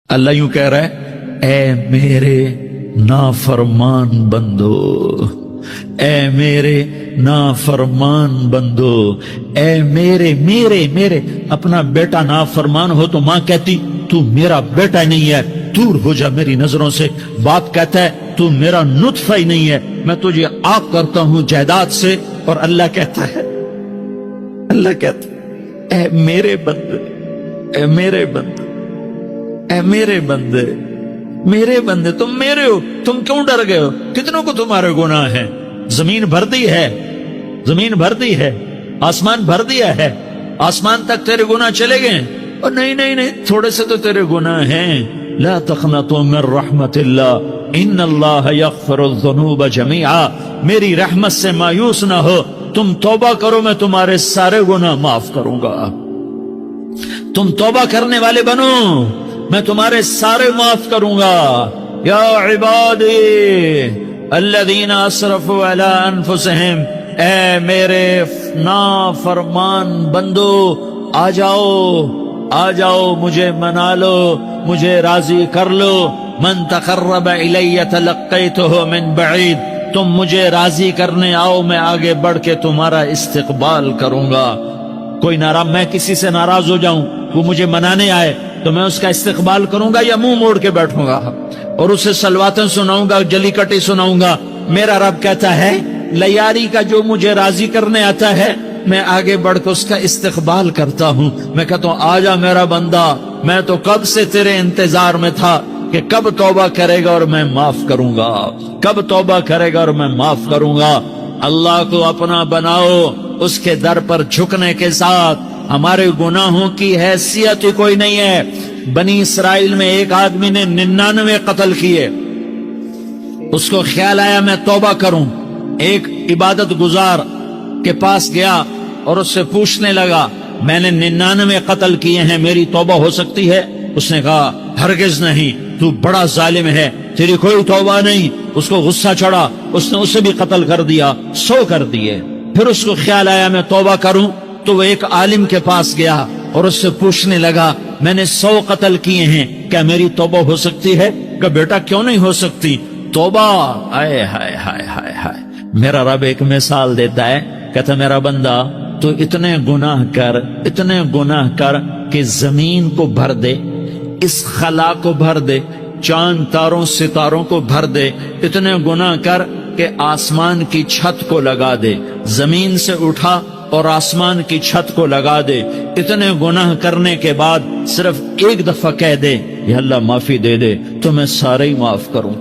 اللہ یوں کہہ رہا ہے، اے میرے نافرمان بندو، اے میرے نافرمان بندو، اے میرے میرے میرے اپنا بیٹا نافرمان ہو تو ماں کہتی تو میرا بیٹا ہی نہیں ہے، دور ہو جا میری نظروں سے۔ باپ کہتا ہے تو میرا نطفہ ہی نہیں ہے، میں تجھے آگ کرتا ہوں جائیداد سے۔ اور اللہ کہتا ہے، اللہ کہتا ہے، اے میرے بندے، اے میرے بندے، اے میرے بندے، میرے بندے، تم میرے ہو، تم کیوں ڈر گئے ہو؟ کتنوں کو تمہارے گناہ ہیں؟ زمین بھر دی ہے، زمین بھر دی ہے، آسمان بھر دیا ہے، آسمان تک تیرے گناہ چلے گئے۔ اور نہیں نہیں نہیں، تھوڑے سے تو تیرے گناہ ہیں۔ لا تقنطوا من رحمت اللہ ان اللہ یغفر الذنوب جميعا، میری رحمت سے مایوس نہ ہو، تم توبہ کرو، میں تمہارے سارے گناہ معاف کروں گا۔ تم توبہ کرنے والے بنو، میں تمہارے سارے معاف کروں گا۔ یا عبادی الذین اسرفوا علی انفسہم، اے میرے نافرمان بندو، آ جاؤ، آ جاؤ، مجھے منا لو، مجھے راضی کر لو۔ من تقرب الی تلقیتہ من بعید، تم مجھے راضی کرنے آؤ، میں آگے بڑھ کے تمہارا استقبال کروں گا۔ کوئی ناراض، میں کسی سے ناراض ہو جاؤں، وہ مجھے منانے آئے تو میں اس کا استقبال کروں گا یا منہ موڑ کے بیٹھوں گا اور اسے سلواتیں سناؤں گا، جلی کٹی سناؤں گا؟ میرا رب کہتا ہے لیاری کا جو مجھے راضی کرنے آتا ہے، میں آگے بڑھ کے اس کا استقبال کرتا ہوں۔ میں کہتا ہوں آجا میرا بندہ، میں تو کب سے تیرے انتظار میں تھا کہ کب توبہ کرے گا اور میں معاف کروں گا، کب توبہ کرے گا اور میں معاف کروں گا۔ اللہ کو اپنا بناؤ، اس کے در پر جھکنے کے ساتھ ہمارے گناہوں کی حیثیت ہی کوئی نہیں ہے۔ بنی اسرائیل میں ایک آدمی نے 99 قتل کیے، اس کو خیال آیا میں توبہ کروں، ایک عبادت گزار کے پاس گیا اور اس سے پوچھنے لگا میں نے 99 قتل کیے ہیں، میری توبہ ہو سکتی ہے؟ اس نے کہا ہرگز نہیں، تو بڑا ظالم ہے، تیری کوئی توبہ نہیں۔ اس کو غصہ چڑھا، اس نے اسے بھی قتل کر دیا، 100 کر دیے۔ پھر اس کو خیال آیا میں توبہ کروں، تو وہ ایک عالم کے پاس گیا اور اس سے پوچھنے لگا میں نے 100 قتل کیے ہیں، کیا میری توبہ ہو سکتی ہے؟ کہ بیٹا کیوں نہیں ہو سکتی توبہ؟ آئے ہائے ہائے ہائے ہائے۔ میرا رب ایک مثال دیتا ہے، کہتا میرا بندہ تو اتنے گناہ کر، اتنے گناہ کر کہ زمین کو بھر دے، اس خلا کو بھر دے، چاند تاروں ستاروں کو بھر دے، اتنے گناہ کر کہ آسمان کی چھت کو لگا دے، زمین سے اٹھا اور آسمان کی چھت کو لگا دے۔ اتنے گناہ کرنے کے بعد صرف ایک دفعہ کہہ دے یا اللہ معافی دے دے، تو میں سارے ہی معاف کروں،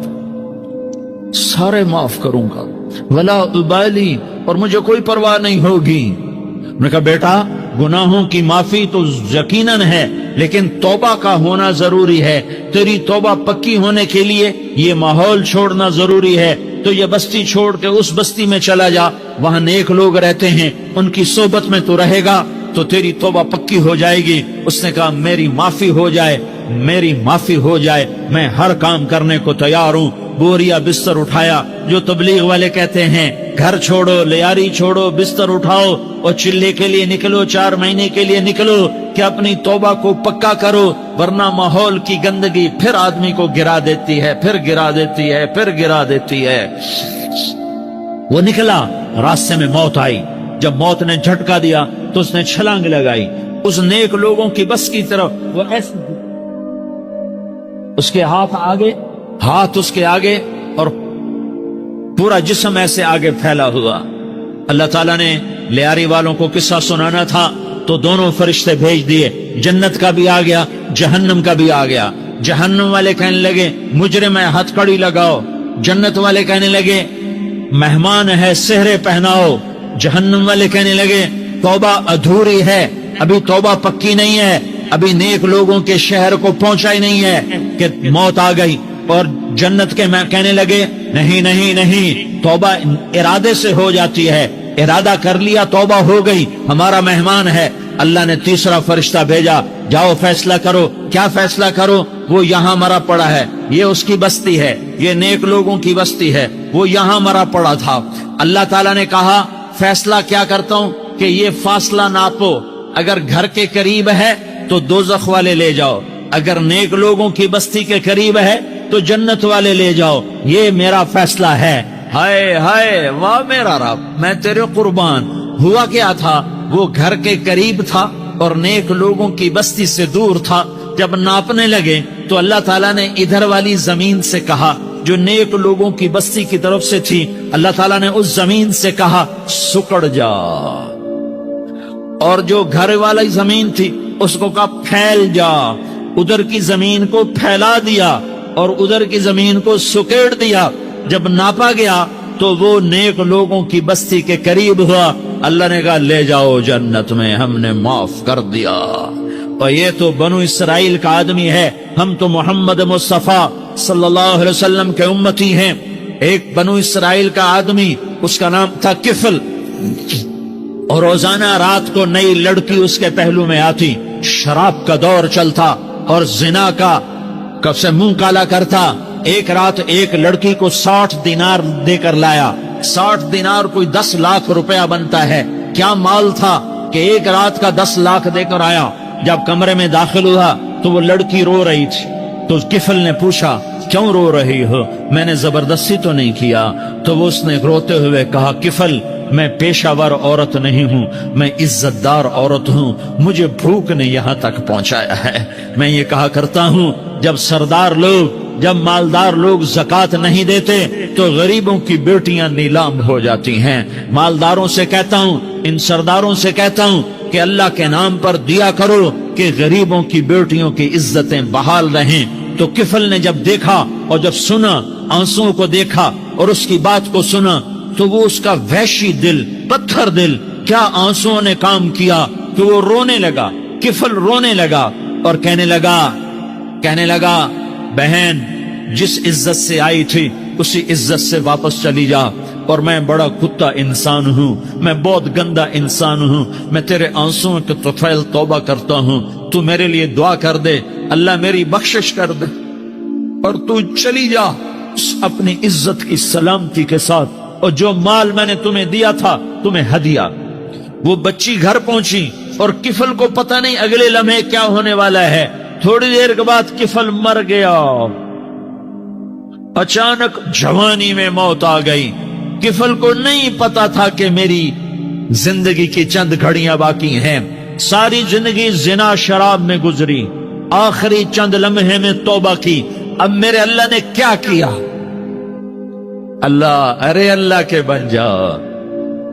سارے معاف کروں گا، ولا ابالی، اور مجھے کوئی پرواہ نہیں ہوگی۔ میں نے کہا بیٹا گناہوں کی معافی تو یقیناً ہے، لیکن توبہ کا ہونا ضروری ہے۔ تیری توبہ پکی ہونے کے لیے یہ ماحول چھوڑنا ضروری ہے۔ تو یہ بستی چھوڑ کے اس بستی میں چلا جا، وہاں نیک لوگ رہتے ہیں، ان کی صحبت میں تو رہے گا تو تیری توبہ پکی ہو جائے گی۔ اس نے کہا میری معافی ہو جائے، میری معافی ہو جائے، میں ہر کام کرنے کو تیار ہوں۔ بوریا بستر اٹھایا، جو تبلیغ والے کہتے ہیں گھر چھوڑو، لیاری چھوڑو، بستر اٹھاؤ اور چلے کے لیے نکلو، 4 مہینے کے لیے نکلو کہ اپنی توبہ کو پکا کرو، ورنہ ماحول کی گندگی پھر آدمی کو گرا دیتی ہے، پھر گرا دیتی ہے، پھر گرا دیتی ہے۔ وہ نکلا، راستے میں موت آئی، جب موت نے جھٹکا دیا تو اس نے چھلانگ لگائی اس نیک لوگوں کی بس کی طرف۔ وہ ایسے اس کے ہاتھ آگے، ہاتھ اس کے آگے اور پورا جسم ایسے آگے پھیلا ہوا۔ اللہ تعالیٰ نے لیاری والوں کو قصہ سنانا تھا تو دونوں فرشتے بھیج دیے، جنت کا بھی آ گیا، جہنم کا بھی آ گیا۔ جہنم والے کہنے لگے مجرم ہے، ہتھ کڑی لگاؤ۔ جنت والے کہنے لگے مہمان ہے، سہرے پہناؤ۔ جہنم والے کہنے لگے توبہ ادھوری ہے، ابھی توبہ پکی نہیں ہے، ابھی نیک لوگوں کے شہر کو پہنچا ہی نہیں ہے کہ موت آ گئی۔ اور جنت کے میں کہنے لگے نہیں نہیں نہیں، توبہ ارادے سے ہو جاتی ہے، ارادہ کر لیا توبہ ہو گئی، ہمارا مہمان ہے۔ اللہ نے تیسرا فرشتہ بھیجا، جاؤ فیصلہ کرو۔ کیا فیصلہ کرو؟ وہ یہاں مرا پڑا ہے، یہ اس کی بستی ہے، یہ نیک لوگوں کی بستی ہے، وہ یہاں مرا پڑا تھا۔ اللہ تعالیٰ نے کہا فیصلہ کیا کرتا ہوں کہ یہ فاصلہ ناپو، اگر گھر کے قریب ہے تو دوزخ والے لے جاؤ، اگر نیک لوگوں کی بستی کے قریب ہے تو جنت والے لے جاؤ، یہ میرا فیصلہ ہے۔ ہائے ہائے واہ میرا رب، میں تیرے قربان۔ ہوا کیا تھا، وہ گھر کے قریب تھا اور نیک لوگوں کی بستی سے دور تھا۔ جب ناپنے لگے تو اللہ تعالیٰ نے ادھر والی زمین سے کہا جو نیک لوگوں کی بستی کی طرف سے تھی، اللہ تعالیٰ نے اس زمین سے کہا سکڑ جا، اور جو گھر والی زمین تھی اس کو کہا پھیل جا۔ ادھر کی زمین کو پھیلا دیا اور ادھر کی زمین کو سکیڑ دیا۔ جب ناپا گیا تو وہ نیک لوگوں کی بستی کے قریب ہوا۔ اللہ نے کہا لے جاؤ جنت میں، ہم نے معاف کر دیا۔ اور یہ تو بنو اسرائیل کا آدمی ہے، ہم تو محمد مصطفیٰ صلی اللہ علیہ وسلم کے امتی ہیں۔ ایک بنو اسرائیل کا آدمی، اس کا نام تھا کفل، اور روزانہ رات کو نئی لڑکی اس کے پہلو میں آتی، شراب کا دور چلتا اور زنا کا کب سے منہ کالا کرتا۔ ایک رات ایک لڑکی کو 60 دینار دے کر لایا۔ 60 دینار کوئی 10 لاکھ روپیہ بنتا ہے۔ کیا مال تھا کہ ایک رات کا 10 لاکھ دے کر آیا۔ جب کمرے میں داخل ہوا تو وہ لڑکی رو رہی تھی، تو کفل نے پوچھا کیوں رو رہی ہو، میں نے زبردستی تو نہیں کیا؟ تو وہ اس نے روتے ہوئے کہا کفل میں پیشہ ور عورت نہیں ہوں، میں عزت دار عورت ہوں، مجھے بھوک نے یہاں تک پہنچایا ہے۔ میں یہ کہا کرتا ہوں جب سردار لوگ، جب مالدار لوگ زکوٰۃ نہیں دیتے تو غریبوں کی بیٹیاں نیلام ہو جاتی ہیں۔ مالداروں سے کہتا ہوں، ان سرداروں سے کہتا ہوں کہ اللہ کے نام پر دیا کرو کہ غریبوں کی بیٹیوں کی عزتیں بحال رہیں۔ تو کفل نے جب دیکھا اور جب سنا، آنسوؤں کو دیکھا اور اس کی بات کو سنا، تو وہ اس کا وحشی دل، پتھر دل، کیا آنسوؤں نے کام کیا کہ وہ رونے لگا۔ کفل رونے لگا اور کہنے لگا بہن جس عزت سے آئی تھی اسی عزت سے واپس چلی جا، اور میں بڑا کتا انسان ہوں، میں بہت گندا انسان ہوں، میں تیرے آنسوؤں کے طفیل توبہ کرتا ہوں، تو میرے لیے دعا کر دے، اللہ میری بخشش کر دے، اور تو چلی جا اپنی عزت کی سلامتی کے ساتھ، اور جو مال میں نے تمہیں دیا تھا تمہیں ہدیہ۔ وہ بچی گھر پہنچی اور کفل کو پتہ نہیں اگلے لمحے کیا ہونے والا ہے۔ تھوڑی دیر کے بعد کفل مر گیا، اچانک جوانی میں موت آ گئی۔ کفل کو نہیں پتا تھا کہ میری زندگی کی چند گھڑیاں باقی ہیں۔ ساری زندگی زنا شراب میں گزری، آخری چند لمحے میں توبہ کی۔ اب میرے اللہ نے کیا کیا؟ اللہ، ارے اللہ کے بن جاؤ،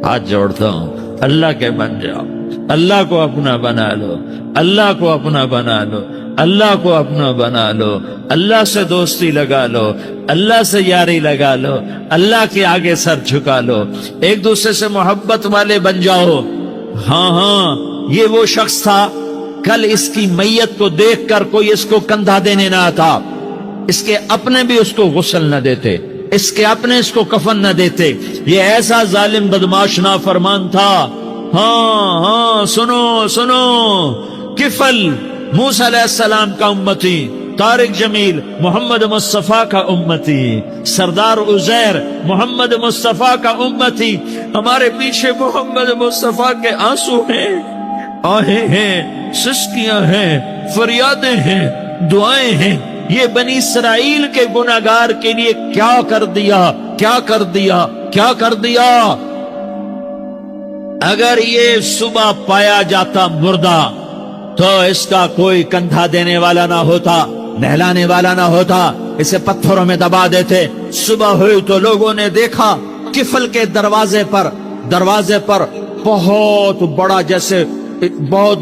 ہاتھ جوڑتا ہوں، اللہ کے بن جاؤ، اللہ کو اپنا بنا لو، اللہ کو اپنا بنا لو، اللہ کو اپنا بنا لو، اللہ سے دوستی لگا لو، اللہ سے یاری لگا لو، اللہ کے آگے سر جھکا لو، ایک دوسرے سے محبت والے بن جاؤ۔ ہاں یہ وہ شخص تھا، کل اس کی میت کو دیکھ کر کوئی اس کو کندھا دینے نہ آتا، اس کے اپنے بھی اس کو غسل نہ دیتے، اس کے اپنے اس کو کفن نہ دیتے۔ یہ ایسا ظالم بدماش نافرمان تھا۔ ہاں سنو، کفل موسیٰ علیہ السلام کا امتی، طارق جمیل محمد مصطفیٰ کا امتی، سردار عزیر محمد مصطفیٰ کا امتی۔ ہمارے پیچھے محمد مصطفیٰ کے آنسو ہیں، آہیں ہیں، سسکیاں ہیں، فریادیں ہیں، دعائیں ہیں۔ یہ بنی اسرائیل کے گناہگار کے لیے کیا کر دیا۔ اگر یہ صبح پایا جاتا مردہ تو اس کا کوئی کندھا دینے والا نہ ہوتا، نہلانے والا نہ ہوتا، اسے پتھروں میں دبا دیتے۔ صبح ہوئی تو لوگوں نے دیکھا کفل کے دروازے پر بہت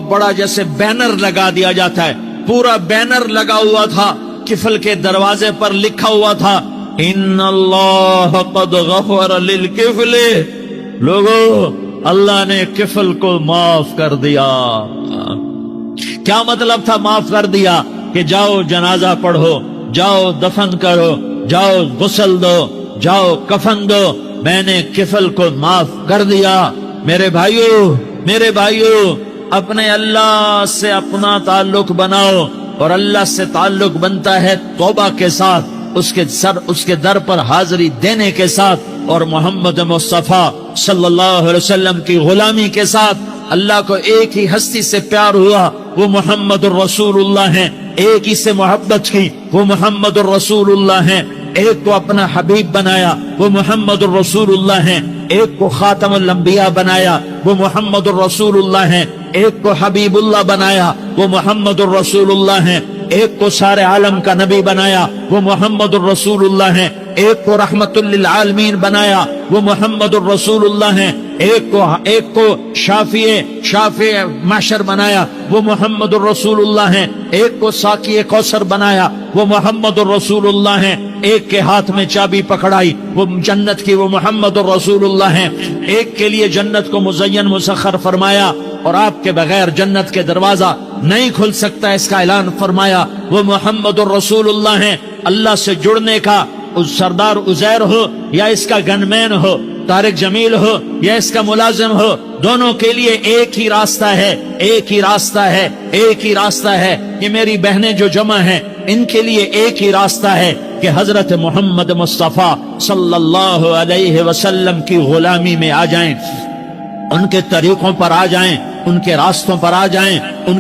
بڑا جیسے بینر لگا دیا جاتا ہے، پورا بینر لگا ہوا تھا۔ کفل کے دروازے پر لکھا ہوا تھا ان اللہ قد غفر للکفل، لوگو اللہ نے کفل کو معاف کر دیا۔ کیا مطلب تھا معاف کر دیا؟ کہ جاؤ جنازہ پڑھو، جاؤ دفن کرو، جاؤ غسل دو، جاؤ کفن دو، میں نے کفل کو معاف کر دیا۔ میرے بھائیو اپنے اللہ سے اپنا تعلق بناؤ، اور اللہ سے تعلق بنتا ہے توبہ کے ساتھ، اس کے در پر حاضری دینے کے ساتھ، اور محمد مصطفیٰ صلی اللہ علیہ وسلم کی غلامی کے ساتھ۔ اللہ کو ایک ہی ہستی سے پیار ہوا، وہ محمد الرسول اللہ ہیں۔ ایک ہی سے محبت کی، وہ محمد الرسول اللہ ہیں، ایک کو اپنا حبیب بنایا، وہ محمد الرسول اللہ ہیں، ایک کو خاتم الانبیاء بنایا، وہ محمد الرسول اللہ ہیں، ایک کو حبیب اللہ بنایا، وہ محمد الرسول اللہ ہیں، ایک کو سارے عالم کا نبی بنایا، وہ محمد الرسول اللہ ہیں، ایک کو رحمت للعالمین بنایا، وہ محمد الرسول اللہ ہیں، ایک کو شافع محشر بنایا، وہ محمد الرسول اللہ ہیں، ایک کو ساقی کوثر بنایا، وہ محمد الرسول اللہ ہیں، ایک کے ہاتھ میں چابی پکڑائی وہ جنت کی، وہ محمد الرسول اللہ ہیں، ایک کے لیے جنت کو مزین مسخر فرمایا اور آپ کے بغیر جنت کے دروازہ نہیں کھل سکتا اس کا اعلان فرمایا، وہ محمد الرسول اللہ ہیں۔ اللہ سے جڑنے کا سردار عزیر ہو یا اس کا گنمین ہو، طارق جمیل ہو یا اس کا ملازم ہو، دونوں کے لیے ایک ہی راستہ ہے، ایک ہی راستہ ہے، ایک ہی راستہ ہے۔ یہ میری بہنیں جو جمع ہیں ان کے لیے ایک ہی راستہ ہے کہ حضرت محمد مصطفیٰ صلی اللہ علیہ وسلم کی غلامی میں آ جائیں، ان کے طریقوں پر آ جائیں، ان کے راستوں پر آ جائیں، ان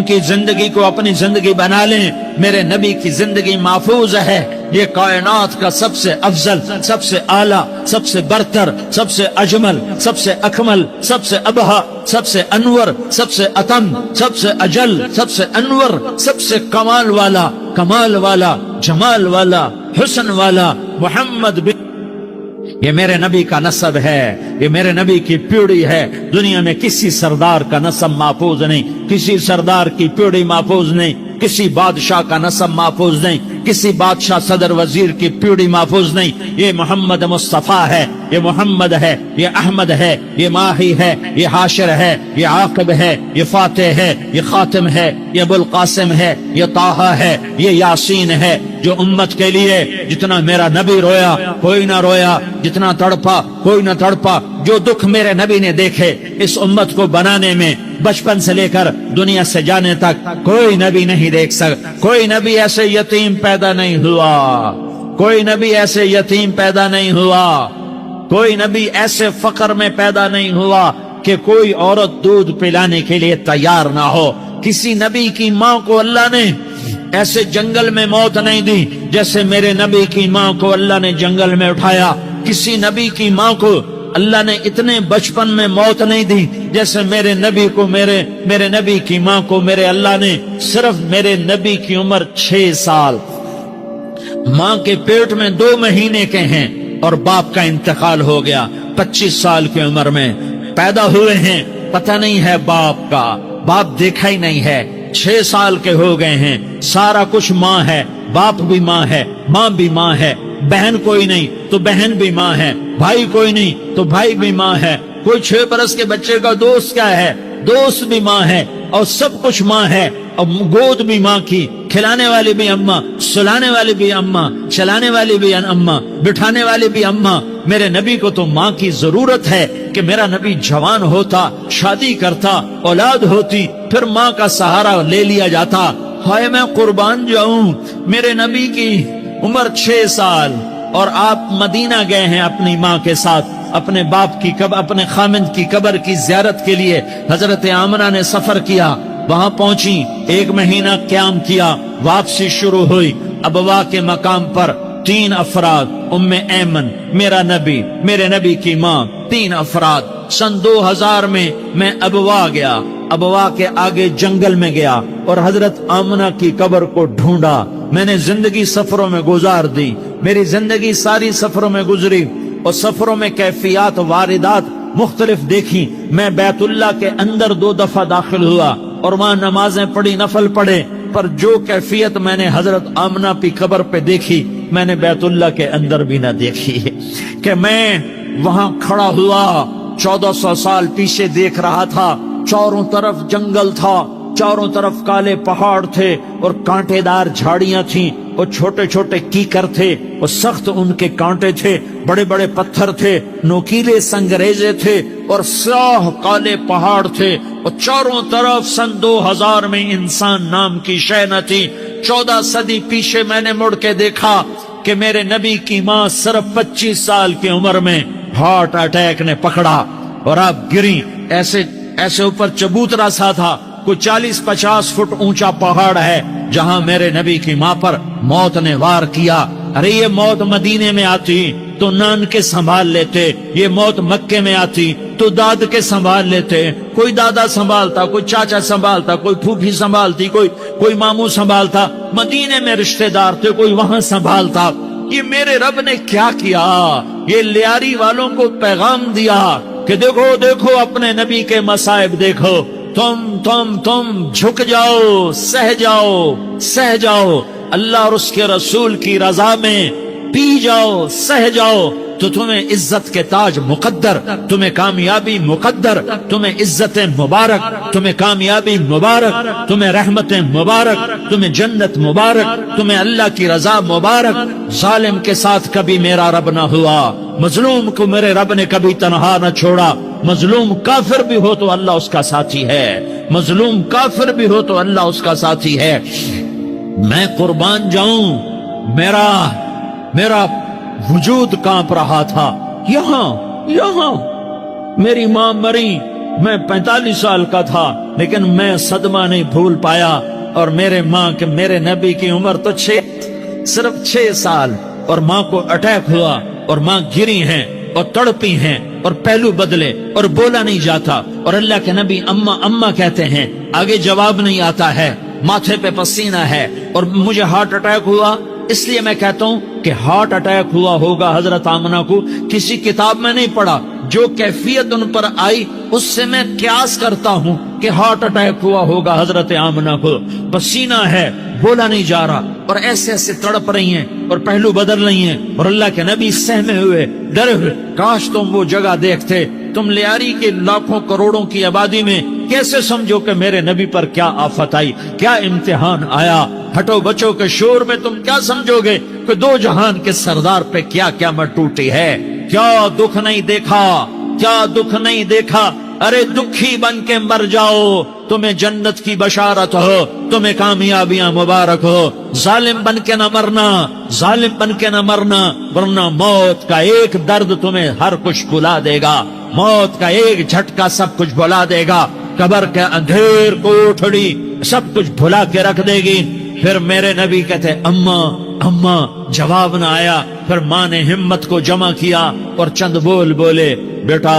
کی زندگی کو اپنی زندگی بنا لیں۔ میرے نبی کی زندگی محفوظ ہے، یہ کائنات کا سب سے افضل، سب سے اعلیٰ، سب سے برتر، سب سے اجمل، سب سے اکمل، سب سے ابہا، سب سے انور، سب سے اتم، سب سے اجل، سب سے انور، سب سے کمال والا، جمال والا، حسن والا محمد بن، یہ میرے نبی کا نسب ہے، یہ میرے نبی کی پیڑھی ہے۔ دنیا میں کسی سردار کا نسب محفوظ نہیں، کسی سردار کی پیڑھی محفوظ نہیں، کسی بادشاہ کا نسب محفوظ نہیں، کسی بادشاہ صدر وزیر کی پیڑھی محفوظ نہیں۔ یہ محمد مصطفیٰ ہے، یہ محمد ہے، یہ احمد ہے، یہ ماہی ہے، یہ حاشر ہے، یہ عاقب ہے، یہ فاتح ہے، یہ خاتم ہے، یہ ابو القاسم ہے، یہ طٰہٰ ہے، یہ یاسین ہے۔ جو امت کے لیے جتنا میرا نبی رویا کوئی نہ رویا، جتنا تڑپا کوئی نہ تڑپا، جو دکھ میرے نبی نے دیکھے اس امت کو بنانے میں، بچپن سے لے کر دنیا سے جانے تک کوئی نبی نہیں دیکھ سکتا۔ کوئی نبی ایسے یتیم پیدا نہیں ہوا، کوئی نبی ایسے یتیم پیدا نہیں ہوا، کوئی نبی ایسے فقر میں پیدا نہیں ہوا کہ کوئی عورت دودھ پلانے کے لیے تیار نہ ہو۔ کسی نبی کی ماں کو اللہ نے ایسے جنگل میں موت نہیں دی جیسے میرے نبی کی ماں کو اللہ نے جنگل میں اٹھایا۔ کسی نبی کی ماں کو اللہ نے اتنے بچپن میں موت نہیں دی جیسے میرے نبی کو، میرے نبی کی ماں کو میرے اللہ نے صرف میرے نبی کی عمر 6 سال، ماں کے پیٹ میں 2 مہینے کے ہیں اور باپ کا انتقال ہو گیا 25 سال کی عمر میں پیدا ہوئے ہیں، پتہ نہیں ہے باپ کا، باپ دیکھا ہی نہیں ہے، 6 سال کے ہو گئے ہیں، سارا کچھ ماں ہے، باپ بھی ماں ہے، ماں بھی ماں ہے، بہن کوئی نہیں تو بہن بھی ماں ہے، بھائی کوئی نہیں تو بھائی بھی ماں ہے، کوئی 6 برس کے بچے کا دوست کیا ہے، دوست بھی ماں ہے، اور سب کچھ ماں ہے، اور گود بھی ماں کی، کھلانے والی بھی اماں، سلانے والی بھی اماں، چلانے والی بھی اماں، بٹھانے والی بھی اماں۔ میرے نبی کو تو ماں کی ضرورت ہے کہ میرا نبی جوان ہوتا، شادی کرتا، اولاد ہوتی، پھر ماں کا سہارا لے لیا جاتا۔ ہائے میں قربان جاؤں، میرے نبی کی عمر 6 سال اور آپ مدینہ گئے ہیں اپنی ماں کے ساتھ، اپنے باپ کی اپنے خامند کی قبر کی زیارت کے لیے حضرت آمنہ نے سفر کیا، وہاں پہنچی، 1 مہینہ قیام کیا، واپسی شروع ہوئی۔ ابوا کے مقام پر 3 افراد، ام ایمن، میرا نبی، میرے نبی کی ماں، 3 افراد۔ سن 2000 میں ابوا گیا، ابوا کے آگے جنگل میں گیا اور حضرت آمنہ کی قبر کو ڈھونڈا۔ میں نے زندگی سفروں میں گزار دی، میری زندگی ساری سفروں میں گزری، اور سفروں میں کیفیات واردات مختلف دیکھی۔ میں بیت اللہ کے اندر 2 دفعہ داخل ہوا اور وہاں نمازیں پڑھی، نفل پڑھے، پر جو کیفیت میں نے حضرت آمنہ کی قبر پہ دیکھی میں نے بیت اللہ کے اندر بھی نہ دیکھی، کہ میں وہاں کھڑا ہوا 1400 سال پیچھے دیکھ رہا تھا، چاروں طرف جنگل تھا، چاروں طرف کالے پہاڑ تھے اور کانٹے دار جھاڑیاں تھیں اور چھوٹے چھوٹے کیکر تھے اور سخت ان کے کانٹے تھے، بڑے بڑے پتھر تھے، نوکیلے سنگریزے تھے اور سیاہ کالے پہاڑ تھے، اور چاروں طرف سن 2000 میں انسان نام کی شے نہ تھی۔ 14 صدی پیچھے میں نے مڑ کے دیکھا کہ میرے نبی کی ماں صرف 25 سال کی عمر میں ہارٹ اٹیک نے پکڑا اور آپ گری، ایسے اوپر چبوترا سا تھا، کوئی 40-50 فٹ اونچا پہاڑ ہے جہاں میرے نبی کی ماں پر موت نے وار کیا. ارے یہ موت مدینے میں آتی تو نان کے سنبھال لیتے، یہ موت مکے میں آتی تو داد کے سنبھال لیتے. کوئی دادا سنبھالتا، کوئی چاچا سنبھالتا، کوئی پھوپھی سنبھالتی، کوئی ماموں سنبھالتا. مدینے میں رشتہ دار تھے، کوئی وہاں سنبھالتا. یہ میرے رب نے کیا کیا؟ یہ لیاری والوں کو پیغام دیا کہ دیکھو دیکھو اپنے نبی کے مصائب دیکھو. تم جھک جاؤ، سہ جاؤ اللہ اور اس کے رسول کی رضا میں، پی جاؤ، سہ جاؤ تو تمہیں عزت کے تاج مقدر، تمہیں کامیابی مقدر، تمہیں عزت مبارک، تمہیں کامیابی مبارک، تمہیں رحمت مبارک، تمہیں جنت مبارک، تمہیں اللہ کی رضا مبارک. ظالم کے ساتھ کبھی میرا رب نہ ہوا، مظلوم کو میرے رب نے کبھی تنہا نہ چھوڑا. مظلوم کافر بھی ہو تو اللہ اس کا ساتھی ہے، مظلوم کافر بھی ہو تو اللہ اس کا ساتھی ہے. میں قربان جاؤں، میرا وجود کانپ رہا تھا. یہاں میری ماں مری، میں 45 سال کا تھا، لیکن میں صدمہ نہیں بھول پایا. اور میرے نبی کی عمر تو صرف 6 سال، اور ماں کو اٹیک ہوا اور ماں گری ہیں اور تڑپی ہیں اور پہلو بدلے اور بولا نہیں جاتا. اور اللہ کے نبی اماں کہتے ہیں، آگے جواب نہیں آتا ہے، ماتھے پہ پسینہ ہے. اور مجھے ہارٹ اٹیک ہوا، اس لیے میں کہتا ہوں کہ ہارٹ اٹیک ہوا ہوگا حضرت آمنہ کو، کسی کتاب میں نہیں پڑھا. جو کیفیت ان پر آئی اس سے میں قیاس کرتا ہوں کہ ہارٹ اٹیک ہوا ہوگا حضرت آمنہ کو. پسینہ ہے، بولا نہیں جا رہا، اور ایسے تڑپ رہی ہیں اور پہلو بدل رہی ہیں. اور اللہ کے نبی سہمے ہوئے، ڈرے ہوئے. کاش تم وہ جگہ دیکھتے. تم لیاری کے لاکھوں کروڑوں کی آبادی میں کیسے سمجھو کہ میرے نبی پر کیا آفت آئی، کیا امتحان آیا. ہٹو بچوں کے شور میں تم کیا سمجھو گے کہ 2 جہان کے سردار پہ کیا قیامت ٹوٹی ہے. کیا دکھ نہیں دیکھا، کیا دکھ نہیں دیکھا. ارے دکھی بن کے مر جاؤ، تمہیں جنت کی بشارت ہو، تمہیں کامیابیاں مبارک ہو. ظالم بن کے نہ مرنا، ظالم بن کے نہ مرنا، ورنہ موت کا ایک درد تمہیں ہر کچھ بھلا دے گا، موت کا ایک جھٹکا سب کچھ بھلا دے گا. قبر کے اندھیر کوٹھڑی سب کچھ بھلا کے رکھ دے گی. پھر میرے نبی کہتے اماں، جواب نہ آیا. پھر ماں نے ہمت کو جمع کیا اور چند بول بولے، بیٹا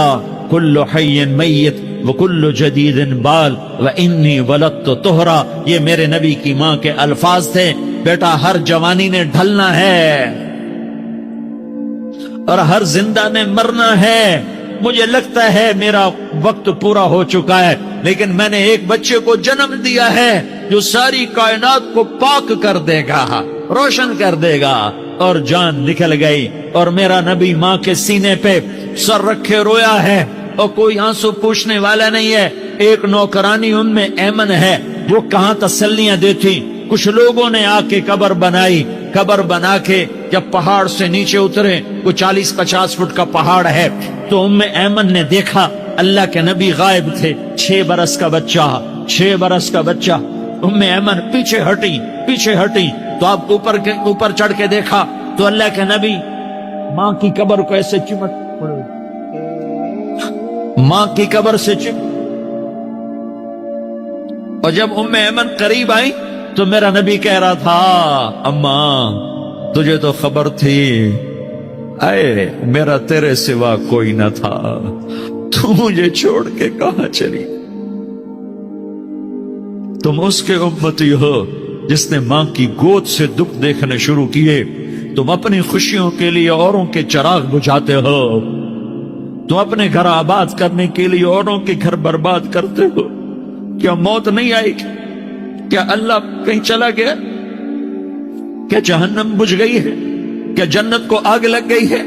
کل حی میت وکل جدید بال وانی ولدت طہرا. یہ میرے نبی کی ماں کے الفاظ تھے. بیٹا ہر جوانی نے ڈھلنا ہے اور ہر زندہ نے مرنا ہے. مجھے لگتا ہے میرا وقت پورا ہو چکا ہے، لیکن میں نے ایک بچے کو جنم دیا ہے جو ساری کائنات کو پاک کر دے گا، روشن کر دے گا. اور جان نکل گئی، اور میرا نبی ماں کے سینے پہ سر رکھے رویا ہے، اور کوئی آنسو پوچھنے والا نہیں ہے. ایک نوکرانی ان میں ایمن ہے، وہ کہاں تسلیاں دیتی. کچھ لوگوں نے آ کے قبر بنائی، قبر بنا کے جب پہاڑ سے نیچے اترے، کوئی 40-50 فٹ کا پہاڑ ہے، تو ایمن نے دیکھا اللہ کے نبی غائب تھے. 6 برس کا بچہ. ایمن پیچھے ہٹی تو آپ اوپر چڑھ کے دیکھا تو اللہ کے نبی ماں کی قبر کو ایسے ماں کی قبر سے اور جب ایمن قریب آئی تو میرا نبی کہہ رہا تھا، اماں تجھے تو خبر تھی، اے میرا تیرے سوا کوئی نہ تھا، تو مجھے چھوڑ کے کہاں چلی. تم اس کے امتی ہو جس نے ماں کی گود سے دکھ دیکھنے شروع کیے. تم اپنی خوشیوں کے لیے اوروں کے چراغ بجھاتے ہو، تم اپنے گھر آباد کرنے کے لیے اوروں کے گھر برباد کرتے ہو. کیا موت نہیں آئی؟ کیا اللہ کہیں چلا گیا؟ کیا جہنم بجھ گئی ہے؟ کیا جنت کو آگ لگ گئی ہے؟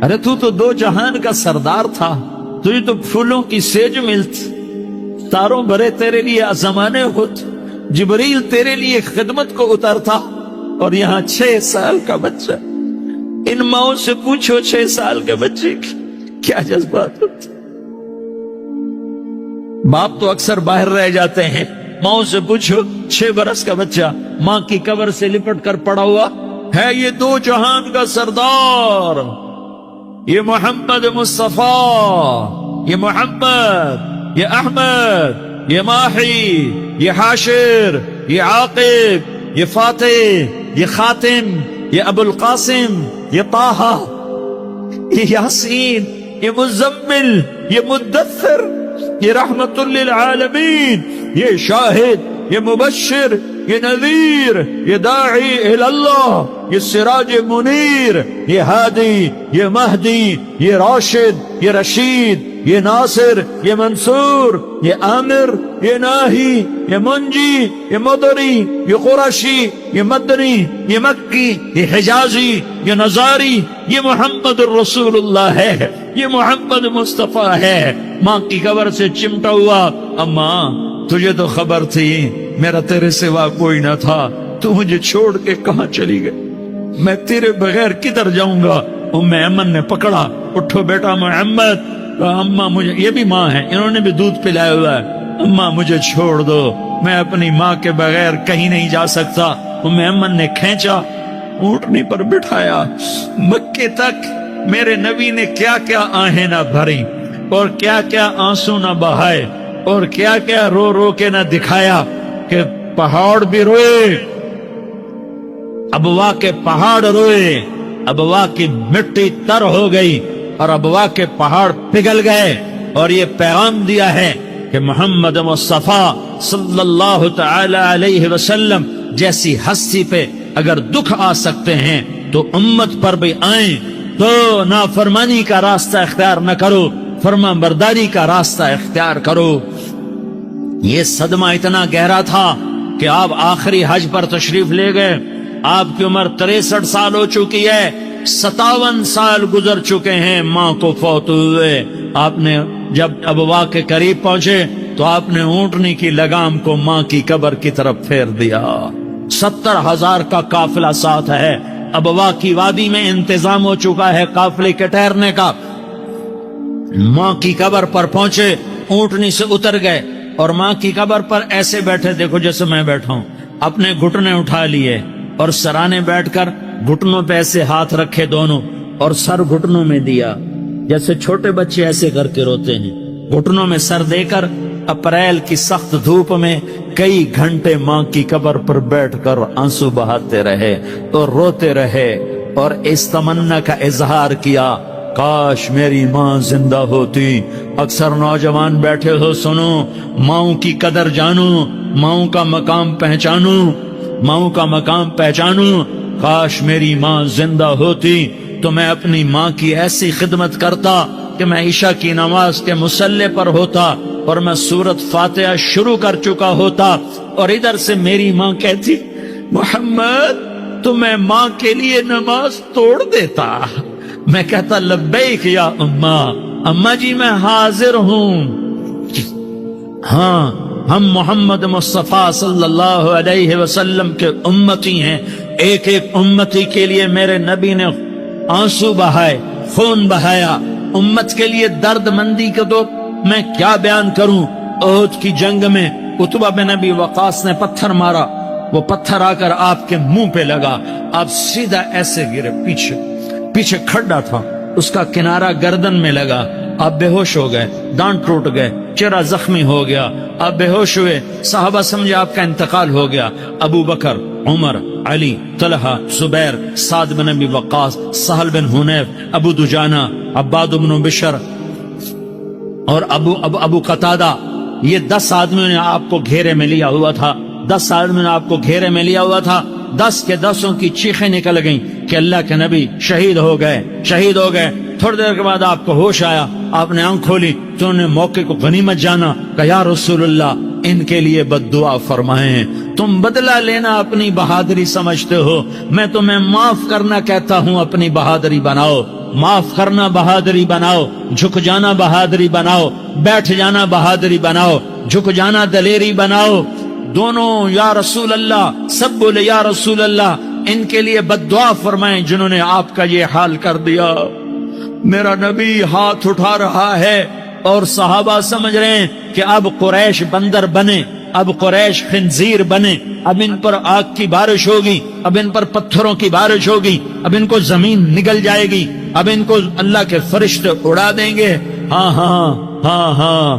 ارے تو 2 جہان کا سردار تھا، تجھے تو پھولوں کی سیج ملتی، تاروں بھرے تیرے لیے زمانے ہوت، جبریل تیرے لیے خدمت کو اترتا، اور یہاں 6 سال کا بچہ. ان ماؤں سے پوچھو 6 سال کے بچے کی کیا جذبات ہوتے. باپ تو اکثر باہر رہ جاتے ہیں، ماؤں سے پوچھو 6 برس کا بچہ ماں کی قبر سے لپٹ کر پڑا ہوا ہے. یہ 2 جہان کا سردار، یہ محمد مصطفیٰ، یہ محمد یہ احمد، یہ ماہی، یہ حاشر، یہ عاقب، یہ فاتح، یہ خاتم، یہ ابو القاسم، یہ طہ، یہ یاسین، یہ مزمل، یہ مدثر، یہ رحمت للعالمین، یہ شاہد، یہ مبشر، یہ نذیر، یہ داعی اللہ، یہ سراج منیر، یہ ہادی، یہ مہدی، یہ راشد، یہ رشید، یہ ناصر، یہ منصور، یہ عامر، یہ ناہی، یہ منجی، یہ مدری، یہ قرشی، یہ مدنی، یہ مکی، یہ حجازی، یہ نظاری، یہ محمد الرسول اللہ ہے، یہ محمد مصطفیٰ ہے۔ ماں کی قبر سے چمٹا ہوا، اماں تجھے تو خبر تھی میرا تیرے سوا کوئی نہ تھا، تو مجھے چھوڑ کے کہاں چلی گئی، میں تیرے بغیر کدھر جاؤں گا۔ ام ایمن نے پکڑا، اٹھو بیٹا محمد۔ اماں مجھے، یہ بھی ماں ہے، انہوں نے بھی دودھ پلایا ہوا ہے، اماں مجھے چھوڑ دو، میں اپنی ماں کے بغیر کہیں نہیں جا سکتا۔ ام ایمن نے کھینچا، اونٹنی پر بٹھایا، مکے تک میرے نبی نے کیا کیا آہیں نہ بھری، اور کیا کیا آنسو نہ بہائے، اور کیا کیا رو رو کے نہ دکھایا کہ پہاڑ بھی روئے، ابوا کے پہاڑ روئے، ابوا کی مٹی تر ہو گئی اور ابوا کے پہاڑ پگھل گئے، اور یہ پیغام دیا ہے کہ محمد مصطفیٰ صلی اللہ تعالی علیہ وسلم جیسی ہستی پہ اگر دکھ آ سکتے ہیں تو امت پر بھی آئیں، تو نافرمانی کا راستہ اختیار نہ کرو، فرما برداری کا راستہ اختیار کرو۔ یہ صدمہ اتنا گہرا تھا کہ آپ آخری حج پر تشریف لے گئے، آپ کی عمر 63 سال ہو چکی ہے، 57 سال گزر چکے ہیں ماں کو فوت ہوئے۔ آپ نے جب ابوا کے قریب پہنچے تو آپ نے اونٹنی کی لگام کو ماں کی قبر کی طرف پھیر دیا۔ 70,000 کا قافلہ ساتھ ہے، ابوا کی وادی میں انتظام ہو چکا ہے قافلے کے ٹھہرنے کا۔ ماں کی قبر پر پہنچے، اونٹنی سے اتر گئے اور ماں کی قبر پر ایسے بیٹھے، دیکھو جیسے میں بیٹھا ہوں، اپنے گھٹنے اٹھا لیے اور سرانے بیٹھ کر گھٹنوں پہ ایسے ہاتھ رکھے دونوں اور سر گھٹنوں میں دیا، جیسے چھوٹے بچے ایسے کر کے روتے ہیں، گھٹنوں میں سر دے کر اپریل کی سخت دھوپ میں کئی گھنٹے ماں کی قبر پر بیٹھ کر آنسو بہاتے رہے اور روتے رہے اور اس تمنا کا اظہار کیا، کاش میری ماں زندہ ہوتی۔ اکثر نوجوان بیٹھے ہو، سنو، ماؤں کی قدر جانو، ماؤں کا مقام پہچانو، ماؤں کا مقام پہچانو۔ کاش میری ماں زندہ ہوتی تو میں اپنی ماں کی ایسی خدمت کرتا کہ میں عشاء کی نماز کے مصلی پر ہوتا اور میں سورۃ فاتحہ شروع کر چکا ہوتا، اور ادھر سے میری ماں کہتی، محمد تو میں ماں کے لیے نماز توڑ دیتا۔ میں کہتا، لبیک یا اماں، اماں جی میں حاضر ہوں۔ ہاں، ہم محمد مصطفیٰ صلی اللہ علیہ وسلم کے امتی ہیں، ایک ایک امتی کے لیے میرے نبی نے آنسو بہائے، خون بہایا، امت کے لیے درد مندی کو تو میں کیا بیان کروں۔ احد کی جنگ میں عتبہ بن ابی وقاص نے پتھر مارا، وہ پتھر آ کر آپ کے منہ پہ لگا، آپ سیدھا ایسے گرے، پیچھے کھڈا تھا، اس کا کنارہ گردن میں لگا، آپ بے ہوش ہو گئے، دانت ٹوٹ گئے، چہرہ زخمی ہو گیا، آپ بے ہوش ہوئے، صحابہ سمجھے آپ کا انتقال ہو گیا۔ ابو بکر، عمر، علی، طلحہ، زبیر، سعد بن ابی وقاص، سہل بن حنیف، ابو دجانہ، عباد بن بشر اور ابو قتادہ، یہ 10 آدمیوں نے آپ کو گھیرے میں لیا ہوا تھا، 10 آدمیوں نے آپ کو گھیرے میں لیا ہوا تھا۔ 10 کے 10 کی چیخیں نکل گئیں کہ اللہ کے نبی شہید ہو گئے۔ تھوڑی دیر کے بعد آپ کو ہوش آیا، آپ نے آنکھ کھولی تو انہوں نے موقع کو غنیمت جانا کہ یا رسول اللہ ان کے لیے بد دعا فرمائیں، تم بدلہ لینا اپنی بہادری سمجھتے ہو، میں تمہیں معاف کرنا کہتا ہوں، اپنی بہادری بناؤ، معاف کرنا بہادری بناؤ، جھک جانا بہادری بناؤ، بیٹھ جانا بہادری بناؤ، جھک جانا دلیری بناؤ۔ دونوں یا رسول اللہ، سب بولے یا رسول اللہ، ان کے لیے بد دعا فرمائیں جنہوں نے آپ کا یہ حال کر دیا۔ میرا نبی ہاتھ اٹھا رہا ہے اور صحابہ سمجھ رہے ہیں کہ اب قریش بندر بنے، اب قریش خنزیر بنے، اب ان پر آگ کی بارش ہوگی، اب ان پر پتھروں کی بارش ہوگی، اب ان کو زمین نگل جائے گی، اب ان کو اللہ کے فرشتے اڑا دیں گے۔ ہاں ہاں ہاں ہاں،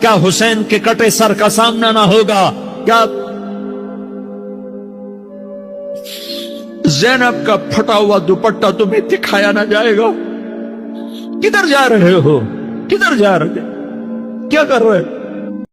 کیا حسین کے کٹے سر کا سامنا نہ ہوگا؟ کیا زینب کا پھٹا ہوا دوپٹہ تمہیں دکھایا نہ جائے گا؟ کدھر جا رہے ہو؟ کدھر جا رہے؟ کیا کر رہے؟